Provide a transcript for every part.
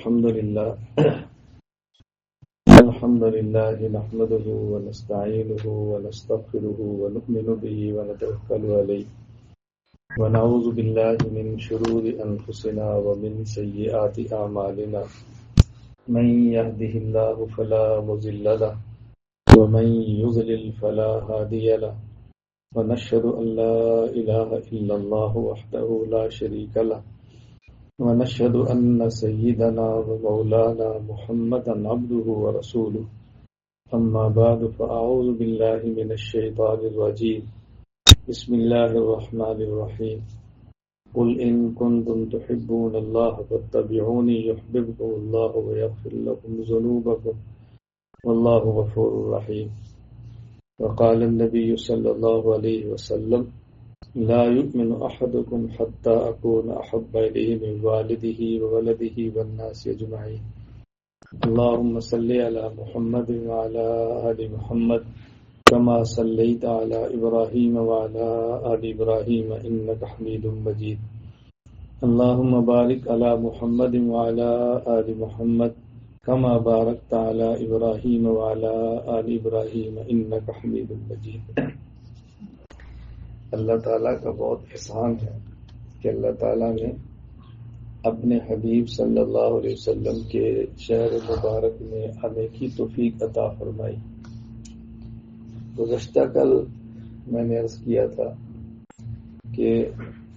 الحمد لله نحمده ونستعينه ونستغفره ونؤمن به ونتوكل عليه ونعوذ بالله من شرور أنفسنا ومن سيئات أعمالنا من يهده الله فلا مضل له ومن يضلل فلا هادي له ونشهد أن لا إله إلا الله وحده لا شريك له ونشهد أن سيدنا ومولانا محمدا عبده ورسوله أما بعد فأعوذ بالله من الشيطان الرجيم بسم الله الرحمن الرحيم قل إن كنتم تحبون الله فاتبعوني يحببكم الله ويغفر لكم ذنوبكم والله غفور رحيم وقال النبي صلى الله عليه وسلم لا يؤمن أحدكم حتى أكون أحب إليه من والده وولده والناس أجمعين اللهم صل على محمد وعلى آل محمد كما صليت على إبراهيم وعلى آل إبراهيم إنك حميد مجيد اللهم بارك على محمد وعلى آل محمد كما باركت على إبراهيم وعلى آل إبراهيم إنك حميد مجيد اللہ تعالیٰ کا بہت احسان ہے کہ اللہ تعالیٰ نے اپنے حبیب صلی اللہ علیہ وسلم کے شہر مبارک میں آنے کی توفیق عطا فرمائی۔ گزشتہ کل میں نے عرض کیا تھا کہ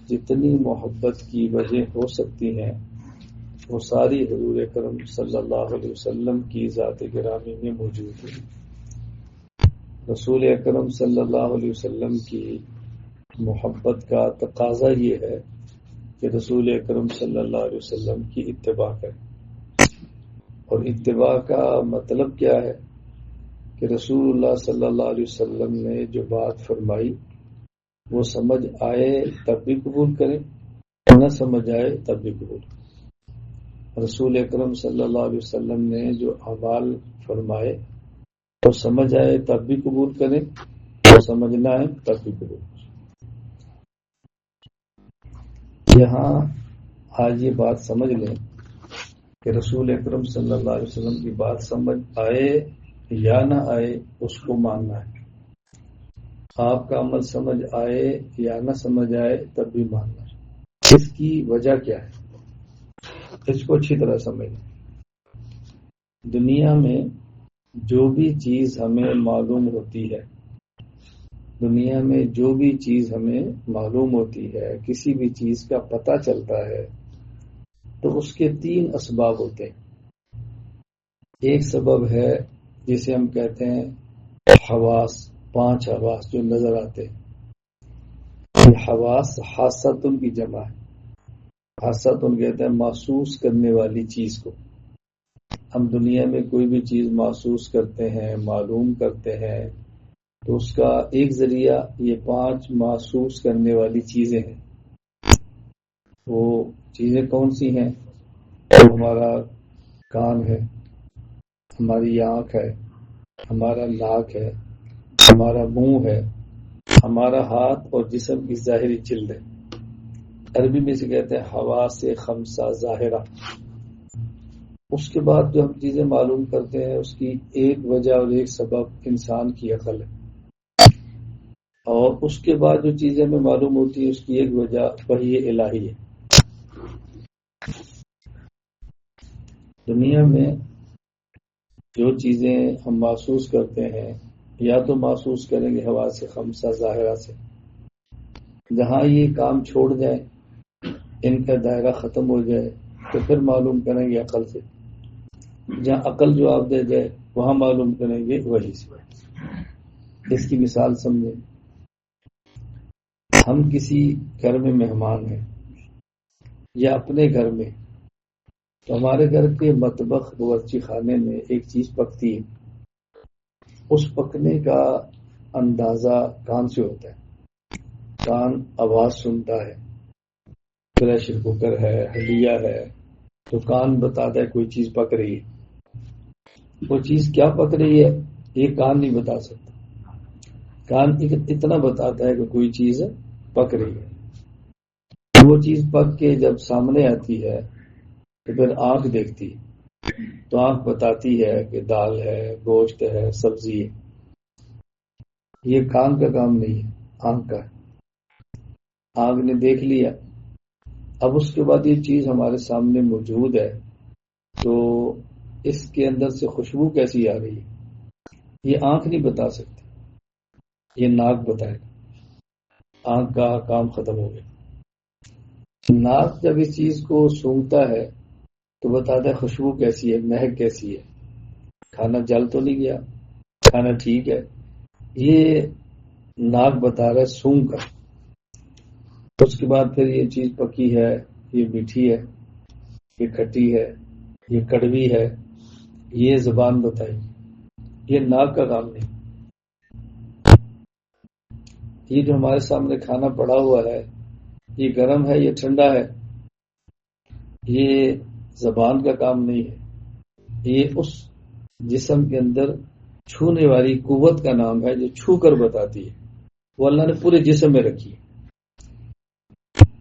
جتنی محبت کی وجہ ہو سکتی ہیں وہ ساری حضور اکرم صلی اللہ علیہ وسلم کی ذات گرامی میں موجود ہے۔ رسول اکرم صلی اللہ علیہ وسلم کی محبت کا تقاضا یہ ہے کہ رسول اکرم صلی اللہ علیہ وسلم کی اتباع کریں، اور اتباع کا مطلب کیا ہے کہ رسول اللہ صلی اللہ علیہ وسلم نے جو بات فرمائی وہ سمجھ آئے تب بھی قبول کریں، نہ سمجھ آئے تب بھی قبول کریں۔ رسول اکرم صلی اللہ علیہ وسلم نے جو اعمال فرمائے وہ سمجھ آئے تب بھی قبول کریں، اور سمجھ نہ آئے تب بھی قبول کریں۔ یہاں آج یہ بات سمجھ لیں کہ رسول اکرم صلی اللہ علیہ وسلم کی بات سمجھ آئے یا نہ آئے اس کو ماننا ہے۔ آپ کا عمل سمجھ آئے یا نہ سمجھ آئے تب بھی ماننا ہے۔ اس کی وجہ کیا ہے اس کو اچھی طرح سمجھ لیں۔ دنیا میں جو بھی چیز ہمیں معلوم ہوتی ہے، دنیا میں جو بھی چیز ہمیں معلوم ہوتی ہے، کسی بھی چیز کا پتہ چلتا ہے تو اس کے 3 اسباب ہوتے ہیں۔ ایک سبب ہے جسے ہم کہتے ہیں حواس، 5 حواس جو نظر آتے ہیں۔ یہ حواس حاستن کی جمع ہے۔ حاستن کہتے ہیں محسوس کرنے والی چیز کو۔ ہم دنیا میں کوئی بھی چیز محسوس کرتے ہیں، معلوم کرتے ہیں، تو اس کا ایک ذریعہ یہ 5 محسوس کرنے والی چیزیں ہیں۔ وہ چیزیں کون سی ہیں؟ ہمارا کان ہے، ہماری آنکھ ہے، ہمارا ناک ہے، ہمارا منہ ہے، ہمارا ہاتھ اور جسم کی ظاہری جلد ہے۔ عربی میں سے کہتے ہیں حواس خمسہ ظاہرہ۔ اس کے بعد جو ہم چیزیں معلوم کرتے ہیں اس کی ایک وجہ اور ایک سبب انسان کی عقل ہے، اور اس کے بعد جو چیزیں ہمیں معلوم ہوتی ہیں اس کی ایک وجہ وحی الہی ہے۔ دنیا میں جو چیزیں ہم محسوس کرتے ہیں یا تو محسوس کریں گے حواس خمسہ ظاہرہ سے، جہاں یہ کام چھوڑ جائیں، ان کا دائرہ ختم ہو جائے تو پھر معلوم کریں گے عقل سے، جہاں عقل جواب دے جائے وہاں معلوم کریں گے وحی سے۔ اس کی مثال سمجھیں۔ ہم کسی گھر میں مہمان ہیں یا اپنے گھر میں، تو ہمارے گھر کے مطبخ باورچی خانے میں ایک چیز پکتی ہے، اس پکنے کا اندازہ کان سے ہوتا ہے۔ کان آواز سنتا ہے، پریشر کوکر ہے، ہڈیا ہے، تو کان بتاتا ہے کوئی چیز پک رہی ہے۔ وہ چیز کیا پک رہی ہے یہ کان نہیں بتا سکتا، کان اتنا بتاتا ہے کہ کوئی چیز پک رہی ہے۔ وہ چیز پک کے جب سامنے آتی ہے تو پھر آنکھ دیکھتی ہے، تو آنکھ بتاتی ہے کہ دال ہے، گوشت ہے، سبزی ہے۔ یہ کان کا کام نہیں ہے، آنکھ کا ہے۔ آنکھ نے دیکھ لیا، اب اس کے بعد یہ چیز ہمارے سامنے موجود ہے، تو اس کے اندر سے خوشبو کیسی آ رہی ہے، یہ آنکھ نہیں بتا سکتی، یہ ناک بتائے گا۔ آنکھ کا کام ختم ہو گیا۔ ناک جب اس چیز کو سونگھتا ہے تو بتاتا ہے خوشبو کیسی ہے، مہک کیسی ہے، کھانا جل تو نہیں گیا، کھانا ٹھیک ہے۔ یہ ناک بتا رہا ہے سونگ کر۔ اس کے بعد پھر یہ چیز پکی ہے، یہ میٹھی ہے، یہ کھٹی ہے، یہ کڑوی ہے، یہ زبان بتائی۔ یہ ناک کا کام نہیں۔ یہ جو ہمارے سامنے کھانا پڑا ہوا ہے، یہ گرم ہے، یہ ٹھنڈا ہے، یہ زبان کا کام نہیں ہے۔ یہ اس جسم کے اندر چھونے والی قوت کا نام ہے جو چھو کر بتاتی ہے۔ وہ اللہ نے پورے جسم میں رکھی ہے،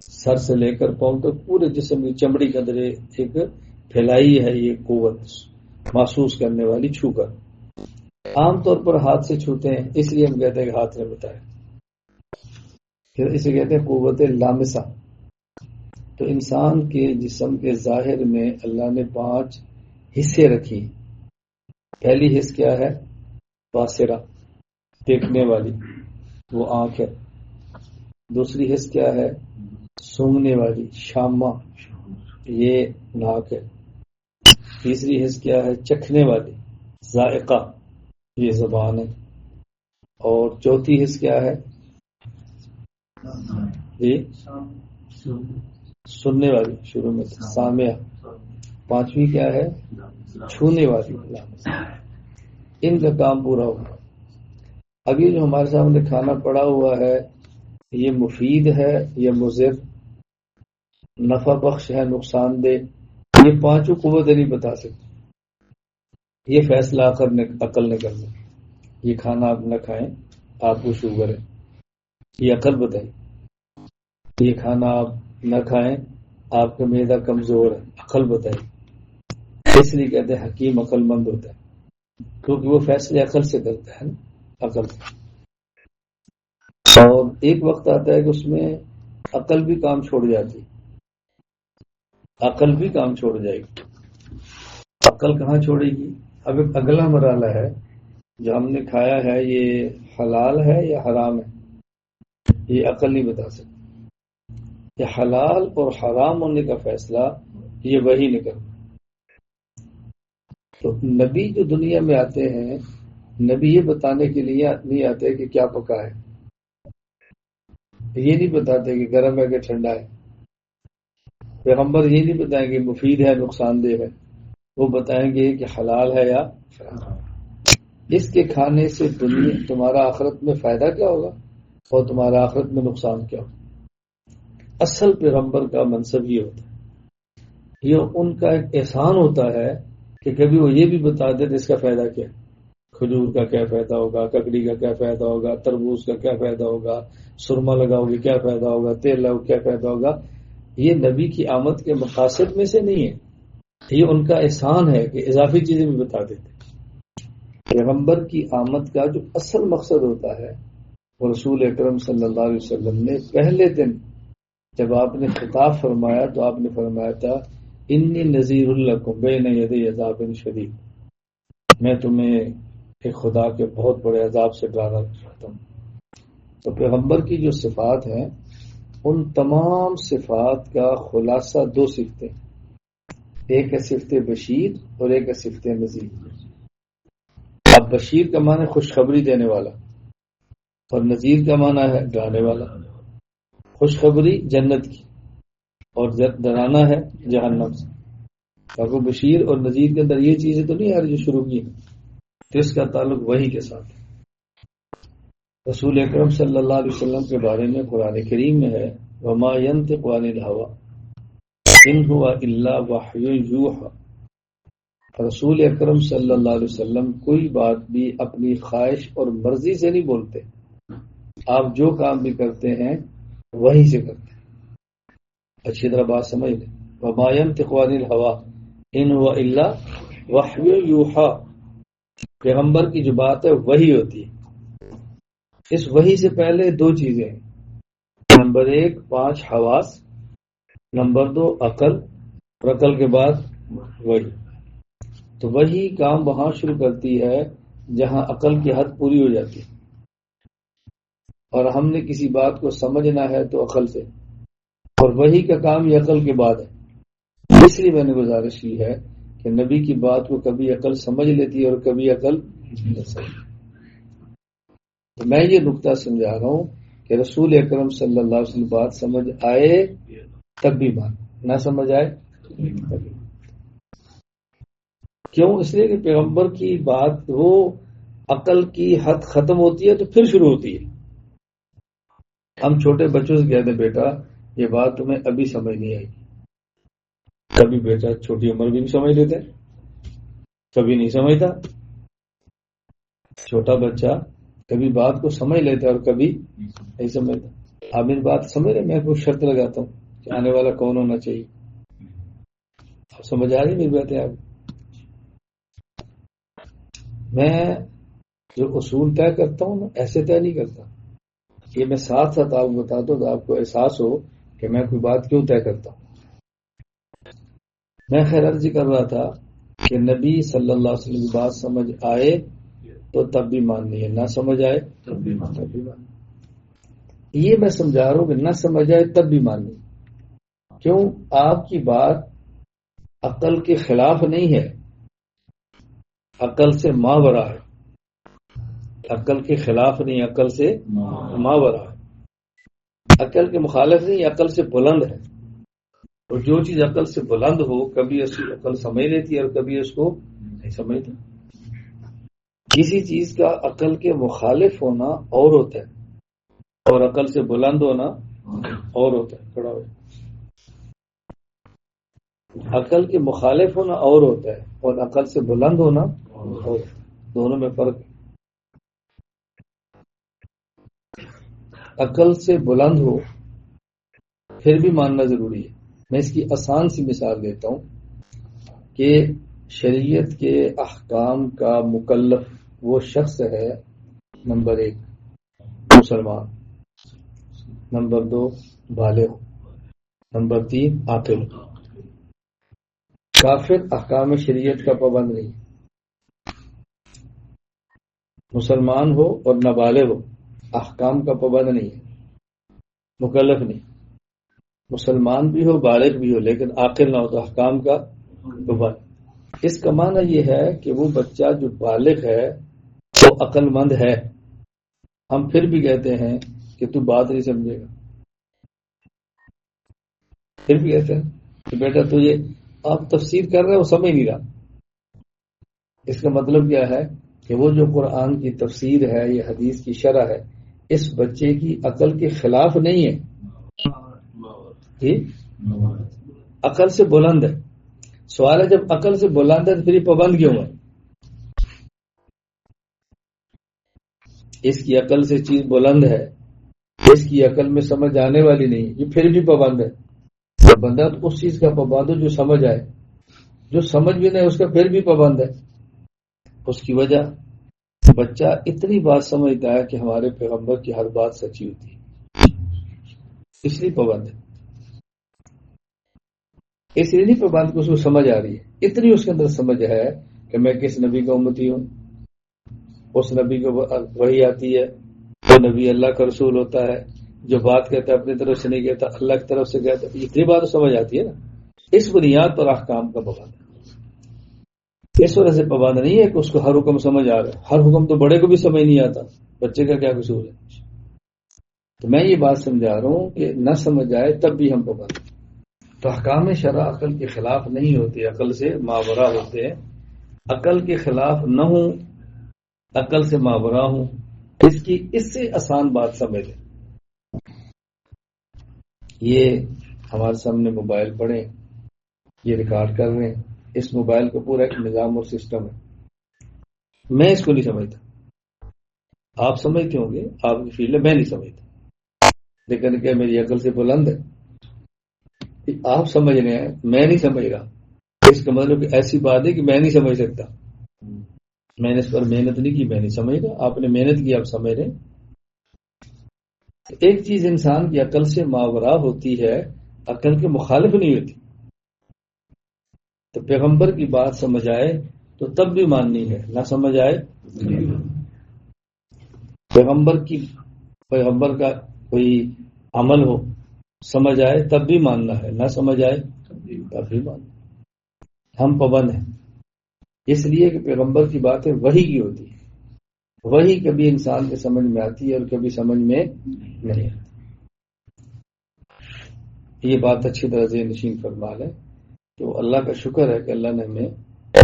سر سے لے کر پاؤں تک پورے جسم کی چمڑی کے اندر ایک پھیلائی ہے یہ قوت محسوس کرنے والی، چھو کر۔ عام طور پر ہاتھ سے چھوتے ہیں، اس لیے ہم کہتے ہیں کہ ہاتھ نے بتایا، پھر اسے کہتے ہیں قوت لامسہ۔ تو انسان کے جسم کے ظاہر میں اللہ نے 5 حصے رکھی۔ پہلی حص کیا ہے؟ باصرہ، دیکھنے والی، وہ آنکھ ہے۔ دوسری حص کیا ہے؟ سونگھنے والی، شامہ، یہ ناک ہے۔ تیسری حص کیا ہے؟ چکھنے والی، ذائقہ، یہ زبان ہے۔ اور چوتھی حص کیا ہے؟ یہ سننے والی، شروع میں سامعہ۔ پانچویں کیا ہے؟ چھونے والی۔ ان کا کام پورا ہوگا۔ اب یہ جو ہمارے سامنے کھانا پڑا ہوا ہے، یہ مفید ہے یا مضر، نفع بخش ہے، نقصان دہ، یہ 5 قوتیں نہیں بتا سکتی۔ یہ فیصلہ عقل نے کرنا۔ یہ کھانا آپ نہ کھائیں، آپ کو شوگر ہے، یہ عقل بتائے۔ یہ کھانا آپ نہ کھائیں، آپ کا معدہ کمزور ہے، عقل بتائے۔ اس لیے کہتے ہیں حکیم عقل مند ہوتا ہے، کیونکہ وہ فیصلے عقل سے کرتا ہے نا، عقل سے۔ اور ایک وقت آتا ہے کہ اس میں عقل بھی کام چھوڑ جاتی، عقل بھی کام چھوڑ جائے گی۔ عقل کہاں چھوڑے گی؟ اب ایک اگلا مرحلہ ہے، جو ہم نے کھایا ہے یہ حلال ہے یا حرام ہے، یہ عقل نہیں بتا سکتی۔ یہ حلال اور حرام ہونے کا فیصلہ یہ وہی نہیں کرتا۔ تو نبی جو دنیا میں آتے ہیں، نبی یہ بتانے کے لیے نہیں آتے کہ کیا پکا ہے، یہ نہیں بتاتے کہ گرم ہے کہ ٹھنڈا ہے۔ پیغمبر یہ نہیں بتائیں گے مفید ہے نقصان دہ ہے، وہ بتائیں گے کہ حلال ہے یا حرام۔ اس کے کھانے سے تمہارا آخرت میں فائدہ کیا ہوگا اور تمہارا آخرت میں نقصان کیا ہوگا۔ اصل پیغمبر کا منصب یہ ہوتا ہے، یہ ان کا ایک احسان ہوتا ہے کہ کبھی وہ یہ بھی بتا دے اس کا فائدہ کیا ہے، کھجور کا کیا فائدہ ہوگا، ککڑی کا کیا فائدہ ہوگا، تربوز کا کیا فائدہ ہوگا، سرما لگاؤ گے کیا فائدہ ہوگا، تیل لگاؤ کیا فائدہ ہوگا۔ یہ نبی کی آمد کے مقاصد میں سے نہیں ہے، یہ ان کا احسان ہے کہ اضافی چیزیں بھی بتا دیتے۔ پیغمبر کی آمد کا جو اصل مقصد ہوتا ہے، وہ رسول اکرم صلی اللہ علیہ وسلم نے پہلے دن جب آپ نے خطاب فرمایا تو آپ نے فرمایا تھا انی نذیر لکم بین یدی عذاب شدید، میں تمہیں ایک خدا کے بہت بڑے عذاب سے ڈرانا چاہتا ہوں۔ تو پیغمبر کی جو صفات ہیں، ان تمام صفات کا خلاصہ 2 صفتیں، ایک ہے صفت بشیر اور ایک ہے صفت نذیر۔ اب بشیر کا معنی خوشخبری دینے والا اور نذیر کا معنی ہے ڈرانے والا۔ خوشخبری جنت کی اور ڈرانا ہے جہنم سے۔ اب بشیر اور نذیر کے اندر یہ چیزیں تو نہیں آ رہی جو شروع کی، تو اس کا تعلق وحی کے ساتھ ہے۔ رسول اکرم صلی اللہ علیہ وسلم کے بارے میں قرآن کریم میں ہے وما ينطق عن الهوى ان هو الا وحی یوحی۔ رسول اکرم صلی اللہ علیہ وسلم کوئی بات بھی اپنی خواہش اور مرضی سے نہیں بولتے، آپ جو کام بھی کرتے ہیں وہی سے کرتے ہیں۔ اچھی طرح بات سمجھ لیں، وما ينطق عن الهوى ان هو الا وحی یوحی، پیغمبر کی جو بات ہے وہی ہوتی ہے۔ اس وحی سے پہلے دو چیزیں ہیں، نمبر 1 5 حواس، نمبر 2 عقل، اور عقل کے بعد وحی۔ تو وہی کام وہاں شروع کرتی ہے جہاں عقل کی حد پوری ہو جاتی ہے، اور ہم نے کسی بات کو سمجھنا ہے تو عقل سے، اور وحی کا کام یہ عقل کے بعد ہے۔ اس لیے میں نے گزارش کی ہے کہ نبی کی بات کو کبھی عقل سمجھ لیتی ہے اور کبھی عقل نہیں سمجھ۔ تو میں یہ نقطہ سمجھا رہا ہوں کہ رسول اکرم صلی اللہ علیہ وسلم بات سمجھ آئے تب بھی مان، نہ سمجھ آئے تب بھی۔ کیوں؟ اس لیے کہ پیغمبر کی بات وہ عقل کی حد ختم ہوتی ہے تو پھر شروع ہوتی ہے۔ ہم چھوٹے بچوں سے کہتے ہیں بیٹا یہ بات تمہیں ابھی سمجھ نہیں آئی، کبھی بیٹا چھوٹی عمر بھی نہیں سمجھ لیتے، کبھی نہیں سمجھتا۔ چھوٹا بچہ کبھی بات کو سمجھ لیتا ہے اور کبھی نہیں سمجھتا۔ آپ میری بات سمجھ رہے؟ میں کوئی شرط لگاتا ہوں کہ آنے والا کون ہونا چاہیے، آپ سمجھ آ رہی میری باتیں؟ آپ میں جو اصول طے کرتا ہوں نا ایسے طے نہیں کرتا، یہ میں ساتھ ساتھ آپ کو بتاتا ہوں تو آپ کو احساس ہو کہ میں کوئی بات کیوں طے کرتا ہوں۔ میں خیر عرض کر رہا تھا کہ نبی صلی اللہ علیہ وسلم کی بات سمجھ آئے تو تب بھی ماننی ہے، نہ سمجھ آئے تب بھی ماننی۔ یہ میں سمجھا رہا ہوں کہ نہ سمجھ آئے تب بھی ماننی۔ کیوں؟ آپ کی بات عقل کے خلاف نہیں ہے، عقل سے ماورا ہے، عقل کے خلاف نہیں، عقل سے ماورا ہے، عقل کے مخالف نہیں، عقل سے بلند ہے۔ اور جو چیز عقل سے بلند ہو کبھی اس کی عقل سمجھ لیتی ہے اور کبھی اس کو نہیں سمجھتی۔ کسی چیز کا عقل کے مخالف ہونا اور ہوتا ہے اور عقل سے بلند ہونا اور ہوتا ہے۔ کھڑا ہو، عقل کے مخالف ہونا اور ہوتا ہے اور عقل سے بلند ہونا اور، دونوں میں فرق ہے۔ عقل سے بلند ہو پھر بھی ماننا ضروری ہے۔ میں اس کی آسان سی مثال دیتا ہوں کہ شریعت کے احکام کا مکلف وہ شخص ہے، نمبر 1 مسلمان، نمبر 2 بالغ، نمبر 3 عاقل۔ کافر احکام شریعت کا پابند نہیں، مسلمان ہو اور نابالغ ہو احکام کا پابند نہیں ہے، مکلف نہیں۔ مسلمان بھی ہو بالغ بھی ہو لیکن عاقل نہ ہو تو احکام کا پابند۔ اس کا معنی یہ ہے کہ وہ بچہ جو بالغ ہے وہ عقل مند ہے، ہم پھر بھی کہتے ہیں کہ تو بات نہیں سمجھے گا، پھر بھی کہتے ہیں کہ بیٹا تو یہ آپ تفسیر کر رہے ہو سمجھ نہیں رہا۔ اس کا مطلب کیا ہے کہ وہ جو قرآن کی تفسیر ہے یا حدیث کی شرح ہے اس بچے کی عقل کے خلاف نہیں ہے، جی عقل سے بلند ہے۔ سوال ہے جب عقل سے بلند ہے تو پھر یہ پابند کیوں ہے؟ اس کی عقل سے چیز بلند ہے، اس کی عقل میں سمجھ آنے والی نہیں، یہ پھر بھی پابند ہے۔ تو بندہ تو اس چیز کا پابند ہو جو سمجھ آئے، جو سمجھ بھی نہیں اس کا پھر بھی پابند ہے۔ اس کی وجہ بچہ اتنی بات سمجھتا ہے کہ ہمارے پیغمبر کی ہر بات سچی ہوتی ہے، اس لیے پابند ہے۔ اس لیے نہیں پابند کہ اس کو سمجھ آ رہی ہے، اتنی اس کے اندر سمجھ ہے کہ میں کس نبی کا امتی ہوں، اس نبی کو وحی آتی ہے، وہ نبی اللہ کا رسول ہوتا ہے، جو بات کہتا ہے اپنی طرف سے نہیں کہتا، اللہ کی طرف سے کہتا ہے، اتنی بات سمجھ آتی ہے نا۔ اس بنیاد پر احکام کا پابند ہے۔ اس وجہ سے پابند نہیں ہے کہ اس کو ہر حکم سمجھ آ رہا ہے، ہر حکم تو بڑے کو بھی سمجھ نہیں آتا، بچے کا کیا قصور ہے؟ تو میں یہ بات سمجھا رہا ہوں کہ نہ سمجھ آئے تب بھی ہم پابند ہیں۔ تو احکام شرع عقل کے خلاف نہیں ہوتے، عقل سے ماورا ہوتے ہیں۔ عقل کے خلاف نہ ہوں، عقل سے ماورا ہوں، اس سے آسان بات سمجھ لیں۔ یہ ہمارے سامنے موبائل پڑے، یہ ریکارڈ کر رہے ہیں، اس موبائل کا پورا ایک نظام اور سسٹم ہے، میں اس کو نہیں سمجھتا، آپ سمجھتے ہوں گے، آپ کی فیلڈ ہے، میں نہیں سمجھتا، لیکن کیا میری عقل سے بلند ہے؟ آپ سمجھ رہے ہیں، میں نہیں سمجھ رہا، اس کا مطلب کہ ایسی بات ہے کہ میں نہیں سمجھ سکتا، میں نے اس پر محنت نہیں کی، میں نہیں سمجھ رہا، آپ نے محنت کی، آپ سمجھ رہے ہیں۔ ایک چیز انسان کی عقل سے ماورا ہوتی ہے، عقل کے مخالف نہیں ہوتی، تو پیغمبر کی بات سمجھ آئے تو تب بھی ماننی ہے، نہ سمجھ آئے پیغمبر کا کوئی عمل ہو، سمجھ آئے تب بھی ماننا ہے، نہ سمجھ آئے تب بھی ماننا۔ ہم پابند ہیں اس لیے کہ پیغمبر کی باتیں وحی کی ہوتی ہے، وہی کبھی انسان کے سمجھ میں آتی ہے اور کبھی سمجھ میں نہیں آتی۔ یہ بات اچھی طرح سے نشین فرما ہے، تو اللہ کا شکر ہے کہ اللہ نے ہمیں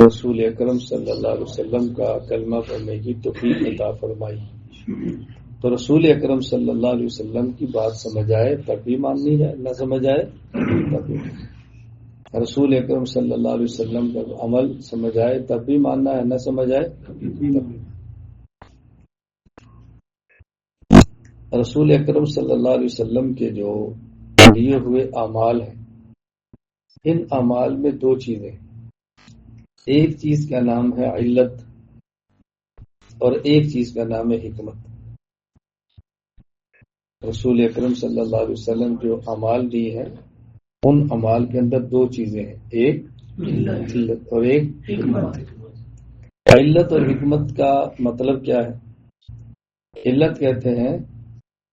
رسول اکرم صلی اللہ علیہ وسلم کا کلمہ پڑھنے کی توفیق عطا فرمائی۔ تو رسول اکرم صلی اللہ علیہ وسلم کی بات سمجھ آئے تب بھی ماننی ہے، نہ سمجھ آئے تب بھی۔ رسول اکرم صلی اللہ علیہ وسلم کا عمل سمجھ آئے تب بھی ماننا ہے، نہ سمجھ آئے تب بھی۔ رسول اکرم صلی اللہ علیہ وسلم کے جو دیے ہوئے اعمال ہیں، ان اعمال میں دو چیزیں، ایک چیز کا نام ہے علت اور ایک چیز کا نام ہے حکمت۔ رسول اکرم صلی اللہ علیہ وسلم جو اعمال دیے ہیں، ان اعمال کے اندر دو چیزیں ہیں، ایک علت اور ایک حکمت۔ علت اور حکمت کا مطلب کیا ہے؟ علت کہتے ہیں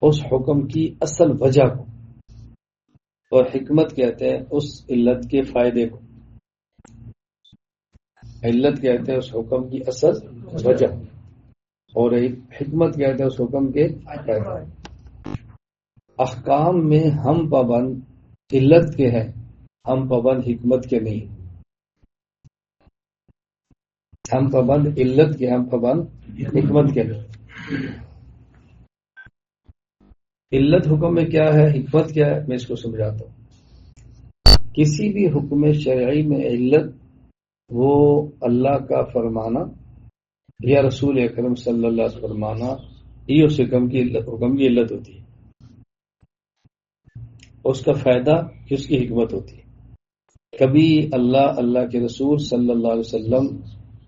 اس حکم کی اصل وجہ کو، اور حکمت کہتے ہیں اس علت کے فائدے کو۔ علت کہتے ہیں اس حکم کی اصل وجہ، اور حکمت کہتے ہیں اس حکم کے فائدے۔ احکام میں ہم پابند علت کے ہیں، ہم پابند حکمت کے نہیں، ہم پابند علت کے، ہم پابند حکمت کے نہیں۔ علت حکم میں کیا ہے، حکمت کیا ہے، میں اس کو سمجھاتا ہوں۔ کسی بھی حکم شرعی میں علت وہ اللہ کا فرمانا یا رسول اکرم صلی اللہ علیہ وسلم فرمانا، یہ اس حکم کی علت ہوتی ہے، اس کا فائدہ اس کی حکمت ہوتی ہے۔ کبھی اللہ کے رسول صلی اللہ علیہ وسلم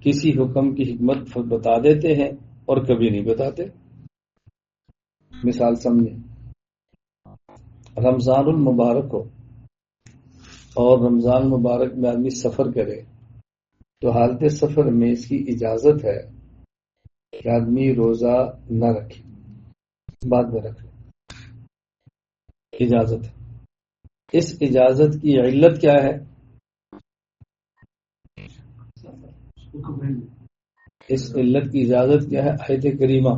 کسی حکم کی حکمت بتا دیتے ہیں اور کبھی نہیں بتاتے۔ مثال سمجھیں، رمضان المبارک ہو اور رمضان المبارک میں آدمی سفر کرے تو حالت سفر میں اس کی اجازت ہے کہ آدمی روزہ نہ رکھے، بعد میں رکھے، اجازت ہے۔ اس اجازت کی علت کیا ہے؟ اس علت کی اجازت کیا ہے؟ آیت کریمہ،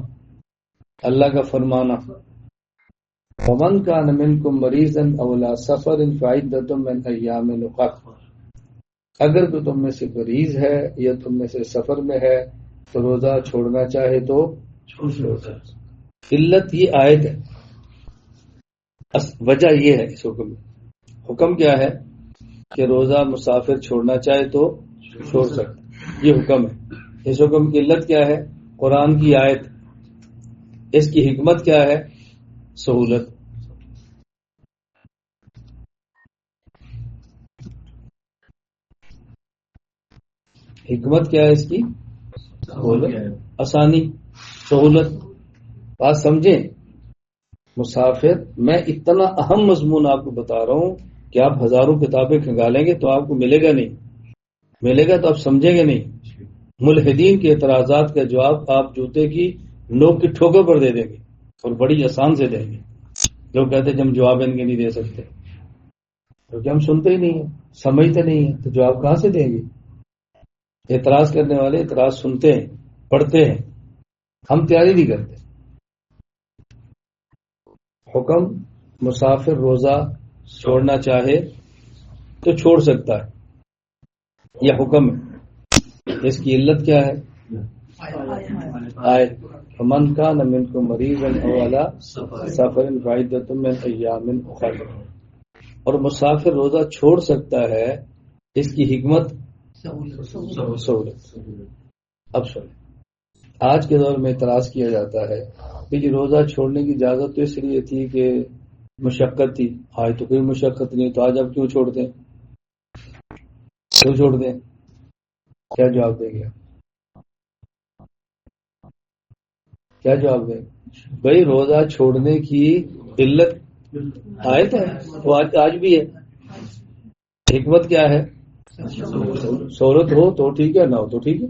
اللہ کا فرمانا، وَمَنْ كَانَ مِنْكُمْ مَرِيضًا أَوْ عَلَىٰ سَفَرٍ فَعِدَّةٌ مِّنْ أَيَّامٍ أُخَرَ۔ اگر کوئی تم میں سے مریض ہے یا تم میں سے سفر میں ہے تو روزہ چھوڑنا چاہے تو چھوڑ سکتے۔ علت یہ آیت ہے، وجہ یہ ہے اس حکم میں۔ حکم کیا ہے کہ روزہ مسافر چھوڑنا چاہے تو چھوڑ سکتے، یہ حکم ہے۔ اس حکم کی علت کیا ہے؟ قرآن کی آیت۔ اس کی حکمت کیا ہے؟ سہولت۔ حکمت کیا ہے اس کی؟ سہولت، آسانی، سہولت۔ بات سمجھیں، مسافر، میں اتنا اہم مضمون آپ کو بتا رہا ہوں کہ آپ ہزاروں کتابیں کھنگالیں گے تو آپ کو ملے گا نہیں، ملے گا تو آپ سمجھیں گے نہیں۔ ملحدین کے اعتراضات کا جواب آپ جوتے کی نوک کی ٹھوکر پر دے دیں گے اور بڑی آسان سے دیں گے۔ لوگ کہتے ہیں کہ ہم جواب ان کے نہیں دے سکتے کیونکہ ہم سنتے ہی نہیں ہیں، سمجھتے نہیں ہیں، تو جواب کہاں سے دیں گے؟ اعتراض کرنے والے اعتراض سنتے ہیں، پڑھتے ہیں، ہم تیاری نہیں کرتے۔ حکم، مسافر روزہ چھوڑنا چاہے تو چھوڑ سکتا ہے، یہ حکم ہے۔ اس کی علت کیا ہے؟ آیت، فَمَنْ كَانَ مِنْكُمْ مَرِيضًا أَوْ عَلَىٰ سَفَرٍ فَعِدَّةٌ مِّنْ أَيَّامٍ أُخَرَ۔ اور مسافر روزہ چھوڑ سکتا ہے، اس کی حکمت سہولت۔ اب سنیں، آج کے دور میں اعتراض کیا جاتا ہے کہ یہ روزہ چھوڑنے کی اجازت تو اس لیے تھی کہ مشقت تھی، آج تو کوئی مشقت نہیں، تو آج آپ کیوں چھوڑ دیں؟ کیوں چھوڑ دیں؟ کیا جواب دیں گے؟ کیا جواب دیں؟ بھائی روزہ چھوڑنے کی علت آیت ہے، وہ آج بھی ہے. حکمت کیا ہے؟ سہولت ہو تو ٹھیک ہے، نہ ہو تو ٹھیک ہے.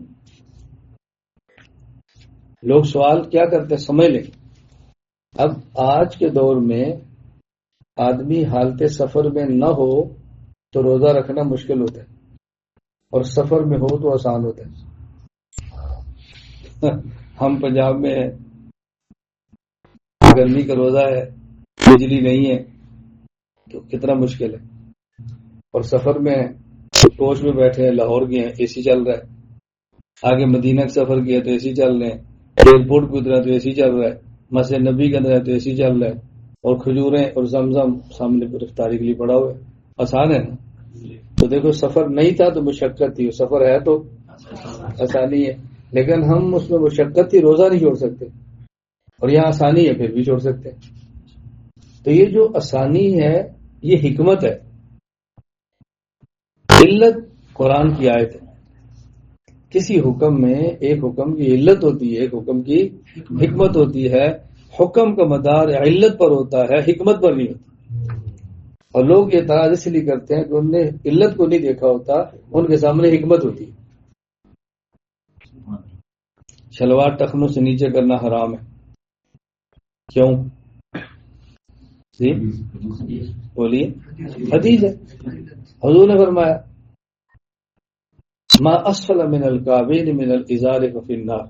لوگ سوال کیا کرتے ہیں سمجھ لیں. اب آج کے دور میں آدمی حالت سفر میں نہ ہو تو روزہ رکھنا مشکل ہوتا ہے، اور سفر میں ہو تو آسان ہوتا ہے. ہم پنجاب میں ہیں، گرمی کا روزہ ہے، بجلی نہیں ہے تو کتنا مشکل ہے. اور سفر میں کوچ میں بیٹھے ہیں، لاہور گئے ہیں، اے سی چل رہا ہے. آگے مدینہ کا سفر کیا تو اے سی چل رہے ہیں، ایئرپورٹ پہ اترا تو اے سی چل رہا ہے، مسجد نبی کے اندر ہے تو اے سی چل رہا ہے، اور کھجوریں اور زمزم سامنے پر افطاری کے لیے پڑا ہوا ہے. آسان ہے نا. تو دیکھو سفر نہیں تھا تو مشقت تھی، سفر ہے تو آسانی ہے. لیکن ہم اس میں مشقت تھی، روزہ نہیں چھوڑ سکتے، اور یہاں آسانی ہے پھر بھی چھوڑ سکتے. تو یہ جو آسانی ہے یہ حکمت ہے. علت قرآن کی آیت ہے. کسی حکم میں ایک حکم کی علت ہوتی ہے، ایک حکم کی حکمت ہوتی ہے. حکم کا مدار علت پر ہوتا ہے، حکمت پر نہیں ہوتا. اور لوگ یہ اعتراض اس لیے کرتے ہیں کہ انہوں نے علت کو نہیں دیکھا ہوتا، ان کے سامنے حکمت ہوتی ہے. شلوار ٹخنوں سے نیچے کرنا حرام ہے. کیوں؟ جی بولیے. حدیث ہے، حضور نے فرمایا ما اسفل من الکعبین من الازار ففی النار.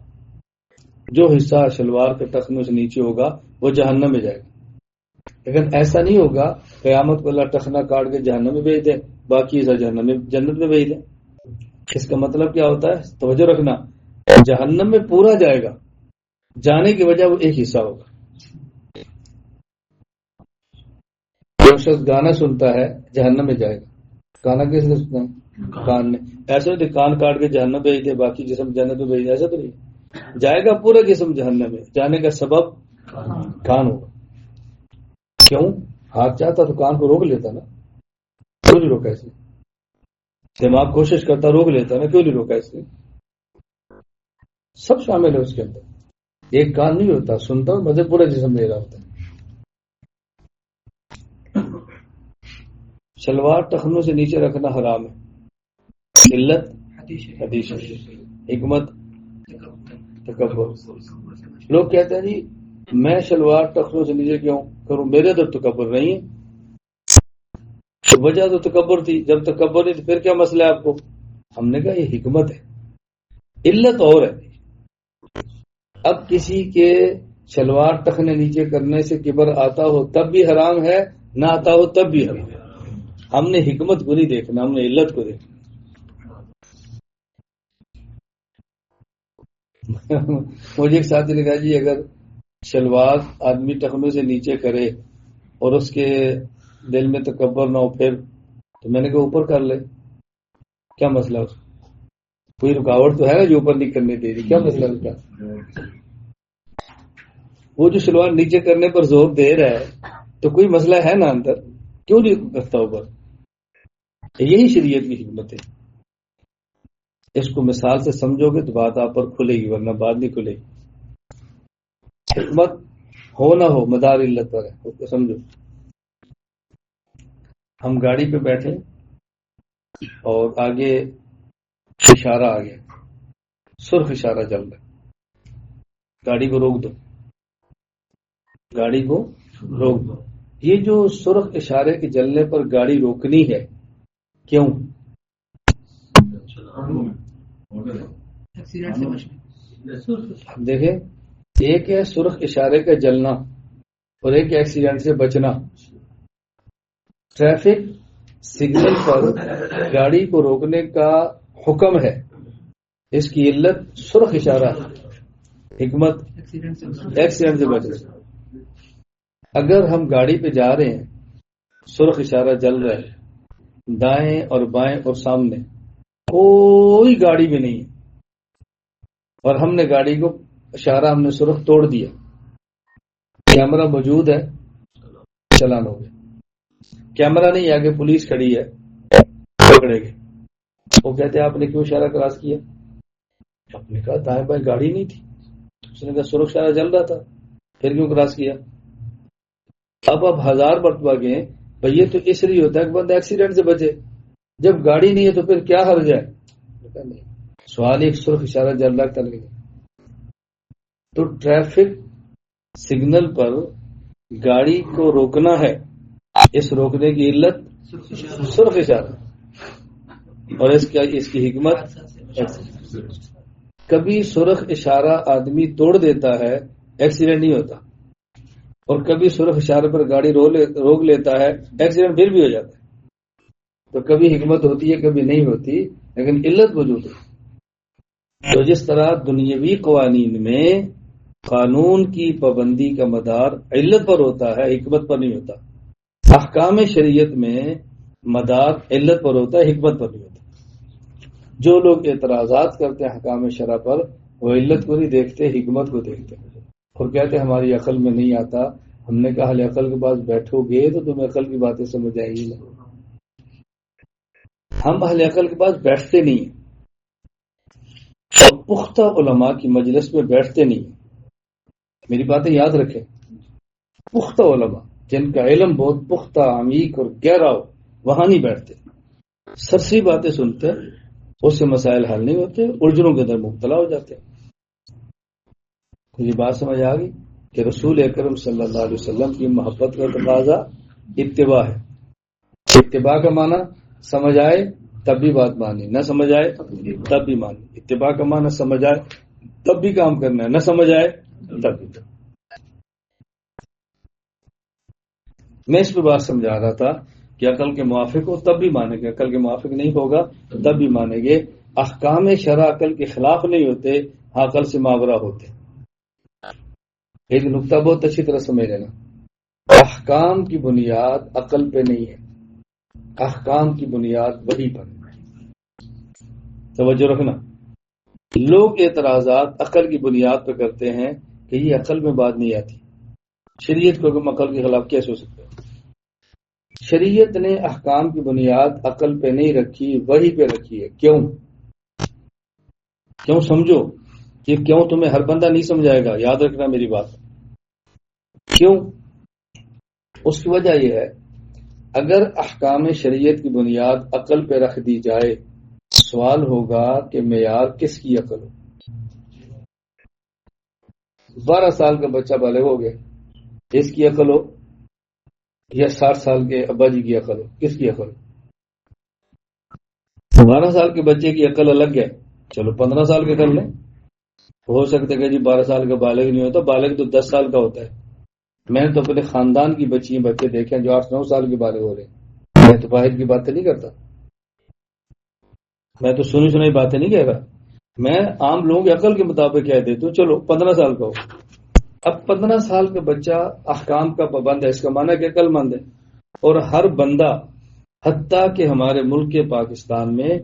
جو حصہ شلوار کے ٹخنوں سے نیچے ہوگا وہ جہنم میں جائے گا. لیکن ایسا نہیں ہوگا قیامت کو اللہ ٹخنا کاٹ کے جہنم میں بھیج دے، باقی حصہ جہنم میں جنت میں بھیج دے. اس کا مطلب کیا ہوتا ہے؟ توجہ رکھنا. جہنم میں پورا جائے گا، جانے کی وجہ وہ ایک حصہ ہوگا. جو شخص گانا سنتا ہے جہنم میں جائے گا. گانا کس نے سنا؟ کان نے. ایسا نہیں کان کاٹ کے جہنم بھیج دے باقی جسم جنت میں بھیج دے، ایسا تو نہیں. جائے گا پورا جسم جہنم میں، جانے کا سبب کان ہوگا. کیوں؟ ہاتھ چاہتا تو کان کو روک لیتا نا، کیوں نہیں روکا اس نے؟ دماغ کوشش کرتا روک لیتا نا، کیوں نہیں روکا اس نے؟ سب شامل ہے اس کے اندر. ایک کان نہیں ہوتا سنتا، مزے پورا جسم لے رہا ہوتا ہے. شلوار ٹخنوں سے نیچے رکھنا حرام ہے. علت حدیث، حکمت تکبر. لوگ کہتے ہیں جی میں شلوار ٹخنوں سے نیچے کیوں کروں، میرے تو تکبر نہیں ہے. وجہ تو تکبر تھی، جب تکبر نہیں تو پھر کیا مسئلہ ہے آپ کو؟ ہم نے کہا یہ حکمت ہے، علت اور ہے. اب کسی کے شلوار ٹخنے نیچے کرنے سے کبر آتا ہو تب بھی حرام ہے، نہ آتا ہو تب بھی حرام ہے. ہم نے حکمت کو نہیں دیکھنا، ہم نے علت کو دیکھنا. مجھے ایک ساتھی نے کہا جی اگر شلوار آدمی ٹخنوں سے نیچے کرے اور اس کے دل میں تکبر نہ ہو پھر تو میں نے کہا اوپر کر لے، کیا مسئلہ اس کو؟ کوئی رکاوٹ تو ہے نا جو اوپر نہیں کرنے دے رہی، کیا مسئلہ اس کا؟ وہ جو شلوار نیچے کرنے پر زور دے رہا ہے تو کوئی مسئلہ ہے نا اندر، کیوں نہیں کرتا اوپر؟ یہی شریعت کی حکمت ہے. اس کو مثال سے سمجھو گے تو بات آپ پر کھلے گی، ورنہ بات نہیں کھلے گی. حکمت ہو نہ ہو مدار علت پر ہے، اس کو سمجھو. ہم گاڑی پہ بیٹھے اور آگے اشارہ آ گیا، سرخ اشارہ چل رہا ہے، گاڑی کو روک دو، گاڑی کو روک دو. یہ جو سرخ اشارے کے جلنے پر گاڑی روکنی ہے کیوں؟ دیکھیں ایک ہے سرخ اشارے کا جلنا اور ایک ایکسیڈنٹ سے بچنا. ٹریفک سگنل پر گاڑی کو روکنے کا حکم ہے، اس کی علت سرخ اشارہ، حکمت ایکسیڈنٹ سے بچنا. اگر ہم گاڑی پہ جا رہے ہیں، سرخ اشارہ جل رہا ہے، دائیں اور بائیں اور سامنے کوئی گاڑی بھی نہیں ہے، اور ہم نے گاڑی کو اشارہ ہم نے سرخ توڑ دیا، کیمرہ موجود ہے، چلان ہو گیا. کیمرہ نہیں آگے پولیس کھڑی ہے, پکڑے گئے. وہ کہتے ہیں آپ نے کیوں اشارہ کراس کیا؟ آپ نے کہا دائیں بائیں گاڑی نہیں تھی. اس نے کہا سرخ اشارہ چل رہا تھا, پھر کیوں کراس کیا؟ اب 1000 مرتبہ گئے بھئی یہ تو اس لیے ہوتا ہے کہ بندہ ایکسیڈنٹ سے بچے, جب گاڑی نہیں ہے تو پھر کیا حرج ہے؟ سوال ایک سرخ اشارہ جل رہا کر لیں. تو ٹریفک سگنل پر گاڑی کو روکنا ہے, اس روکنے کی علت سرخ اشارہ, اور اس کی حکمت. کبھی سرخ اشارہ آدمی توڑ دیتا ہے, ایکسیڈنٹ نہیں ہوتا, اور کبھی سرخ اشارے پر گاڑی روک لیتا ہے, ایکسیڈنٹ پھر بھی ہو جاتا ہے. تو کبھی حکمت ہوتی ہے کبھی نہیں ہوتی, لیکن علت موجود ہے. تو جس طرح دنیاوی قوانین میں قانون کی پابندی کا مدار علت پر ہوتا ہے, حکمت پر نہیں ہوتا. احکام شریعت میں مدار علت پر ہوتا ہے, حکمت پر نہیں ہوتا. جو لوگ اعتراضات کرتے ہیں احکام شرع پر, وہ علت کو نہیں دیکھتے, حکمت کو دیکھتے ہیں, اور کہتے ہیں ہماری عقل میں نہیں آتا. ہم نے کہا اہل عقل کے پاس بیٹھو گے تو تمہیں عقل کی باتیں سمجھ آئیں گی. ہم اہل عقل کے پاس بیٹھتے نہیں ہیں, اور پختہ علماء کی مجلس میں بیٹھتے نہیں ہیں. میری باتیں یاد رکھیں, پختہ علماء جن کا علم بہت پختہ, عمیق اور گہرا ہو, وہاں نہیں بیٹھتے. سرسری باتیں سنتے ہیں, اس سے مسائل حل نہیں ہوتے, الجھنوں کے اندر مبتلا ہو جاتے ہیں. یہ بات سمجھ آ گئی کہ رسول اکرم صلی اللہ علیہ وسلم کی محبت کا تقاضا اتباع ہے. اتباع کا معنی سمجھ آئے تب بھی بات مانی, نہ سمجھ آئے تب بھی مانی. اتباع کا معنی سمجھ آئے تب بھی کام کرنا ہے, نہ سمجھ آئے تب بھی. میں اس پہ بات سمجھا رہا تھا کہ عقل کے موافق ہو تب بھی مانیں گے, عقل کے موافق نہیں ہوگا تب بھی مانیں گے. احکام شرع عقل کے خلاف نہیں ہوتے, عقل سے ماورا ہوتے. ایک نقطہ بہت اچھی طرح سمجھ لینا, احکام کی بنیاد عقل پہ نہیں ہے, احکام کی بنیاد وحی پر. توجہ رکھنا. لوگ اعتراضات عقل کی بنیاد پہ کرتے ہیں کہ یہ عقل میں بات نہیں آتی. شریعت کو عقل کے خلاف کیسے ہو سکتا ہے؟ شریعت نے احکام کی بنیاد عقل پہ نہیں رکھی, وحی پہ رکھی ہے. کیوں سمجھو کہ کیوں تمہیں ہر بندہ نہیں سمجھائے گا, یاد رکھنا میری بات. کیوں؟ اس کی وجہ یہ ہے, اگر احکام شریعت کی بنیاد عقل پہ رکھ دی جائے, سوال ہوگا کہ معیار کس کی عقل ہو. 12 سال کا بچہ بالغ ہو گیا, اس کی عقل ہو یا 60 سال کے ابا جی کی عقل ہو, کس کی عقل ہو؟ 12 سال کے بچے کی عقل الگ ہے, چلو 15 سال کے کر لیں. ہو سکتا ہے کہ جی 12 سال کا بالغ نہیں ہوتا, بالغ تو 10 سال کا ہوتا ہے. میں نے تو اپنے خاندان کی بچے دیکھے جو 8-9 سال کے بالغ ہو رہے ہیں. میں تو باہر کی باتیں نہیں کرتا, میں تو سنی باتیں نہیں کہہ رہا. میں عام لوگوں کی عقل کے مطابق کہہ دیتا ہوں چلو 15 سال کا ہو. اب 15 سال کا بچہ احکام کا پابند ہے, اس کا معنی کہ عقل مند ہے. اور ہر بندہ, حتیٰ کہ ہمارے ملک کے پاکستان میں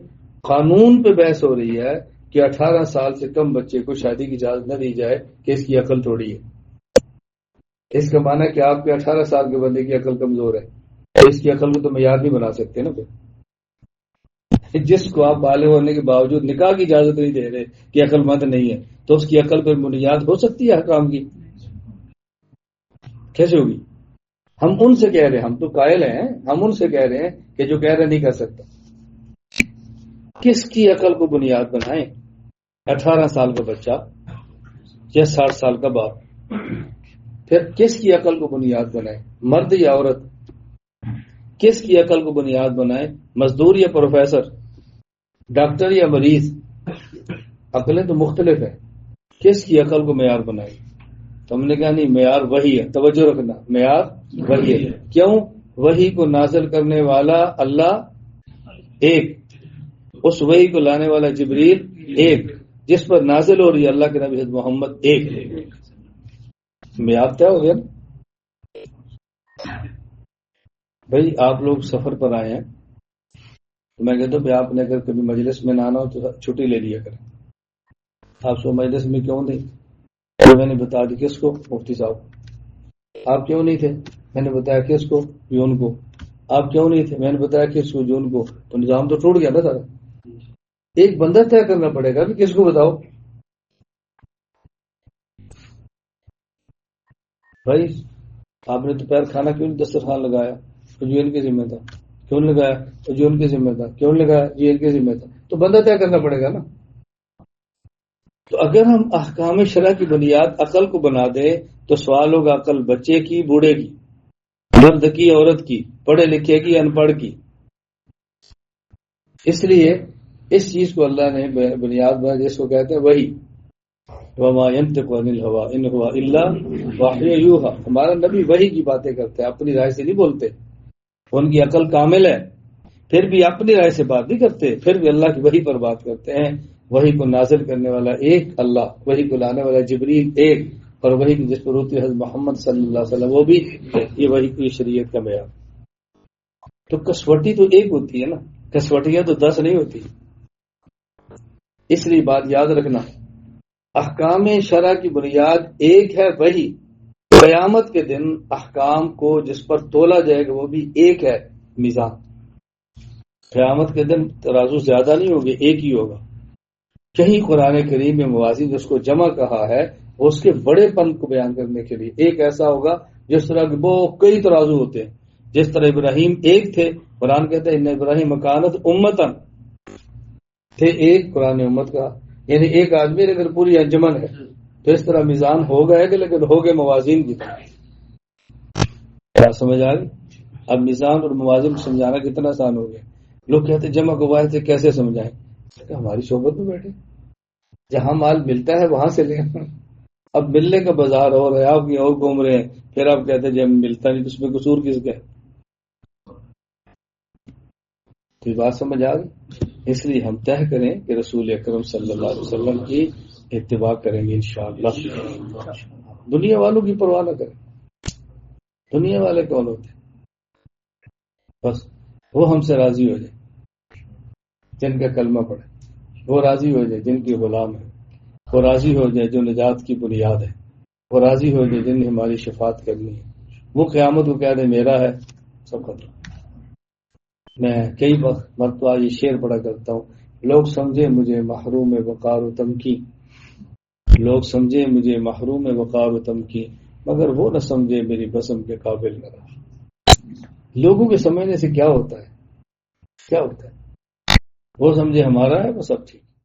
قانون پہ بحث ہو رہی ہے کہ 18 سال سے کم بچے کو شادی کی اجازت نہ دی جائے کہ اس کی عقل تھوڑی ہے. اس کا معنی ہے کہ آپ کے 18 سال کے بندے کی عقل کمزور ہے, اس کی عقل کو تو معیار نہیں بنا سکتے نا. پھر جس کو آپ بالغ ہونے کے باوجود نکاح کی اجازت نہیں دے رہے کہ عقل مند نہیں ہے, تو اس کی عقل پر بنیاد ہو سکتی ہے احکام کی؟ کیسے ہوگی؟ ہم ان سے کہہ رہے ہیں, ہم تو قائل ہیں, ہم ان سے کہہ رہے ہیں کہ جو کہہ رہے نہیں کر سکتا. کس کی عقل کو بنیاد بنائیں؟ 18 سال کا بچہ یا 60 سال کا باپ؟ پھر کس کی عقل کو بنیاد بنائیں, مرد یا عورت؟ کس کی عقل کو بنیاد بنائیں, مزدور یا پروفیسر, ڈاکٹر یا مریض؟ عقلیں تو مختلف ہیں, کس کی عقل کو معیار بنائیں؟ تو ہم نے کہا نہیں, معیار وہی ہے. توجہ رکھنا, معیار وہی ہے. کیوں؟ وہی کو نازل کرنے والا اللہ ایک, اس وحی کو لانے والا جبریل ایک, جس پر نازل ہو رہی ہے اللہ کے نبی حضرت محمد ایک. معیار کیا ہو گیا بھائی؟ آپ لوگ سفر پر آئے ہیں تو میں کہتا ہوں کہ آپ نے اگر کبھی مجلس میں نہ آنا ہو تو چھٹی لے لیا کریں. آپ سو مجلس میں کیوں نہیں؟ تو میں نے بتا دی کس کو؟ مفتی صاحب. آپ کیوں نہیں تھے؟ میں نے بتایا کس کو؟ یون کو. آپ کیوں نہیں تھے؟ میں نے بتایا کس کو؟ یون کو. تو نظام تو ٹوٹ گیا نا سارا. ایک بندہ طے کرنا پڑے گا کہ کس کو بتاؤ. بھائی آپ نے دوپہر کھانا کیوں نہیں دسترخوان لگایا؟ تو جیل کے ذمہ تھا. کیوں نہیں لگایا؟ تو جیل کے ذمہ تھا. کیوں نہیں لگایا؟ جیل کے ذمہ تھا. تو بندہ طے کرنا پڑے گا نا. تو اگر ہم احکام شرع کی بنیاد عقل کو بنا دیں تو سوال ہوگا عقل بچے کی بوڑھے کی، مرد کی عورت کی، پڑھے لکھے کی ان پڑھ کی. اس لیے اس چیز کو اللہ نے بنیاد بنا جس کو کہتے ہیں وحی. وما ينطق عن الهوى ان هو الا وحی یوحى. ہمارا نبی وحی کی باتیں کرتے ہیں، اپنی رائے سے نہیں بولتے. ان کی عقل کامل ہے پھر بھی اپنی رائے سے بات نہیں کرتے، پھر بھی اللہ کی وحی پر بات کرتے ہیں. وحی کو نازل کرنے والا ایک اللہ، وحی کو لانے والا جبریل ایک، اور وحی کی جس پر ہوتی ہے حضرت محمد صلی اللہ علیہ وسلم وہ بھی. یہ وحی کی شریعت کا معیار. تو کسوٹی تو ایک ہوتی ہے نا، کسوٹیاں تو 10 نہیں ہوتی. اس لیے بات یاد رکھنا، احکام شرع کی بنیاد ایک ہے وحی. قیامت کے دن احکام کو جس پر تولا جائے گا وہ بھی ایک ہے، میزان. قیامت کے دن ترازو زیادہ نہیں ہوگے، ایک ہی ہوگا. کہیں قرآن کریم میں موازی جس کو جمع کہا ہے اس کے بڑے پن کو بیان کرنے کے لیے ایک ایسا ہوگا جس طرح وہ کئی ترازو ہوتے ہیں. جس طرح ابراہیم ایک تھے، قرآن کہتے ہیں ان ابراہیم مکانت امتن تھے ایک، قرآن امت کا یعنی ایک آدمی اگر پوری انجمن ہے تو اس طرح میزان ہو گئے کہ لیکن ہو گئے موازین کی طرح. کیا سمجھ آ گئی؟ اب میزان اور موازین کو سمجھانا کتنا آسان ہو گیا. لوگ کہتے ہیں جمع کو واحد سے کیسے سمجھائیں؟ ہماری صحبت میں بیٹھے، جہاں مال ملتا ہے وہاں سے لیں. اب ملنے کا بازار ہو رہا ہے، آپ یہ اور گھوم رہے ہیں، پھر آپ کہتے ہیں جب ملتا نہیں تو اس میں قصور کس کا ہے؟ تو بات سمجھ آ گئی. اس لیے ہم طے کریں کہ رسول اکرم صلی اللہ علیہ وسلم کی اتباع کریں گے انشاءاللہ. دنیا والوں کی پرواہ نہ کریں. دنیا والے کون ہوتے ہیں؟ بس وہ ہم سے راضی ہو جائے جن کا کلمہ پڑھے، وہ راضی ہو جائے جن کی غلام ہے، وہ راضی ہو جائے جو نجات کی بنیاد ہے، وہ راضی ہو جائے جن نے ہماری شفاعت کرنی ہے. وہ قیامت کو کہہ دے میرا ہے سب ختم. میں کئی مرتبہ یہ شعر پڑھا کرتا ہوں، لوگ سمجھے مجھے محروم وقار و تمکی، لوگ سمجھے مجھے محروم وقار و تمکی، مگر وہ نہ سمجھے میری بسم کے قابل نہ رہا. لوگوں کے سمجھنے سے کیا ہوتا ہے؟ کیا ہوتا ہے؟ وہ سمجھے ہمارا ہے وہ سب ٹھیک.